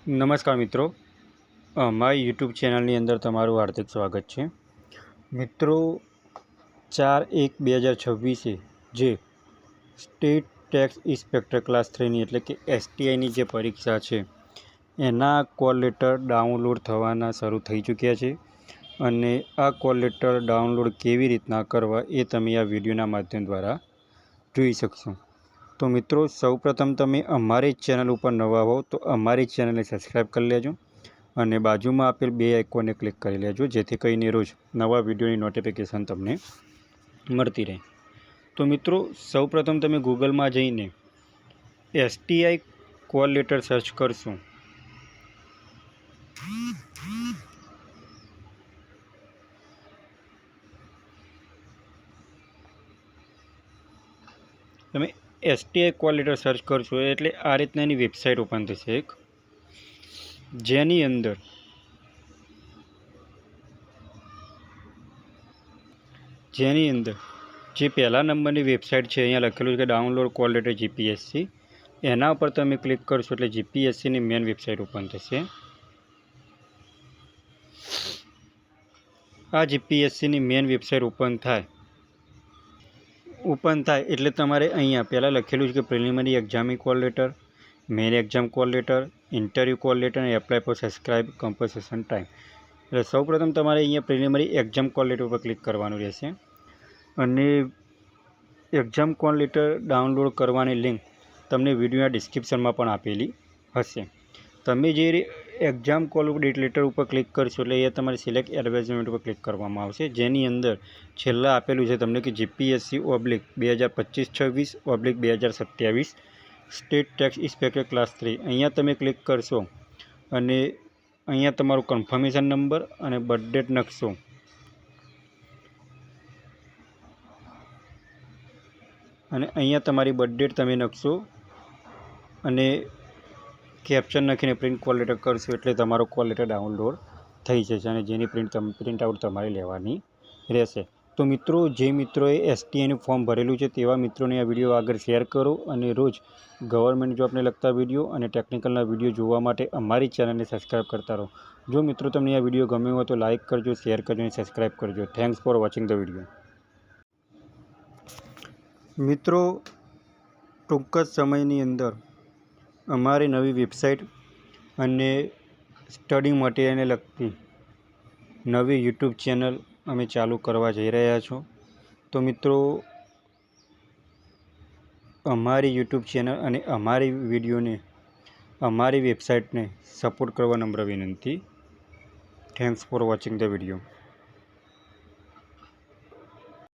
નમસ્કાર મિત્રો, મારી યુટ્યુબ ચેનલની અંદર તમારું હાર્દિક સ્વાગત છે. મિત્રો, 4/1/2026 જે સ્ટેટ ટેક્સ ઇન્સ્પેક્ટર ક્લાસ 3ની એટલે કે STIની જે પરીક્ષા છે એના કોલ લેટર ડાઉનલોડ થવાના શરૂ થઈ ચૂક્યા છે. અને આ કોલ લેટર ડાઉનલોડ કેવી રીતના કરવા એ તમે આ વિડીયોના માધ્યમ દ્વારા જોઈ શકશો. તો મિત્રો, સૌપ્રથમ તમે અમારી ચેનલ ઉપર નવા હો તો અમારી ચેનલને સબસ્ક્રાઈબ કરી લેજો અને બાજુમાં આપેલ બે આઇકોનને ક્લિક કરી લેજો, જેથી કરીને રોજ નવા વિડીયોની નોટિફિકેશન તમને મળતી રહે. તો મિત્રો, સૌપ્રથમ તમે ગૂગલમાં જઈને STI કોલ લેટર સર્ચ કરશો. તમે STI કોલ લેટર સર્ચ કરશો એટલે આ રીતના એની વેબસાઇટ ઓપન થશે એક, જેની અંદર જે પહેલા નંબરની વેબસાઇટ છે અહીંયા લખેલું છે કે ડાઉનલોડ કોલ લેટર GPSC. એના ઉપર તમે ક્લિક કરશો એટલે GPSCની મેન વેબસાઇટ ઓપન થશે. આ GPSCની મેન વેબસાઇટ ઓપન થાય એટલે તમારે અહીંયા પહેલાં લખેલું છે કે preliminary exam call letter, main exam call letter, interview call letter અને apply for subscribe compensation time. એટલે સૌપ્રથમ તમારે અહીંયા પ્રિલિમિનરી એક્ઝામ કોલ લેટર ઉપર ક્લિક કરવાનું રહેશે. અને એક્ઝામ કોલ લેટર ડાઉનલોડ કરવાની લિંક તમને વિડીયોના ડિસ્ક્રિપ્શનમાં પણ આપેલી હશે. તમે જે એક્ઝામ કોલ લેટર ઉપર ક્લિક કરશો એટલે એ તમારે સિલેક્ટ એડવર્ટાઇઝમેન્ટ ઉપર ક્લિક કરવામાં આવશે, જેની અંદર છેલ્લા આપેલું છે તમને કે GPSC/2026/2027 state tax inspector class 3. અહીંયા તમે ક્લિક કરશો અને અહીંયા તમારો કન્ફર્મેશન નંબર અને બર્થ ડેટ નાખશો. અને અહીંયા તમારી બર્થ ડેટ તમે નાખશો અને કેપ્શન નાખીને પ્રિન્ટ કોલ લેટર કરશો એટલે તમારો કોલ લેટર ડાઉનલોડ થઈ જશે અને જેની પ્રિન્ટ આઉટ તમારે લેવાની રહેશે. તો મિત્રો, જે મિત્રોએ STIનું ફોર્મ ભરેલું છે તેવા મિત્રોને આ વિડીયો આગળ શેર કરો અને રોજ ગવર્મેન્ટ જોબને લગતા વિડીયો અને ટેકનિકલના વિડીયો જોવા માટે અમારી ચેનલને સબસ્ક્રાઈબ કરતા રહો. જો મિત્રો તમને આ વિડીયો ગમ્યો હોય તો લાઇક કરજો, શેર કરજો અને સબસ્ક્રાઈબ કરજો. Thanks for watching the video. મિત્રો, ટૂંક જ સમયની અંદર અમારી નવી વેબસાઇટ અને સ્ટડી મટીરિયલને લગતી નવી યુટ્યુબ ચેનલ અમે ચાલુ કરવા જઈ રહ્યા છો. તો મિત્રો, અમારી યુટ્યુબ ચેનલ અને અમારી વિડીયોને, અમારી વેબસાઇટને સપોર્ટ કરવા નમ્ર વિનંતી. Thanks for watching the video.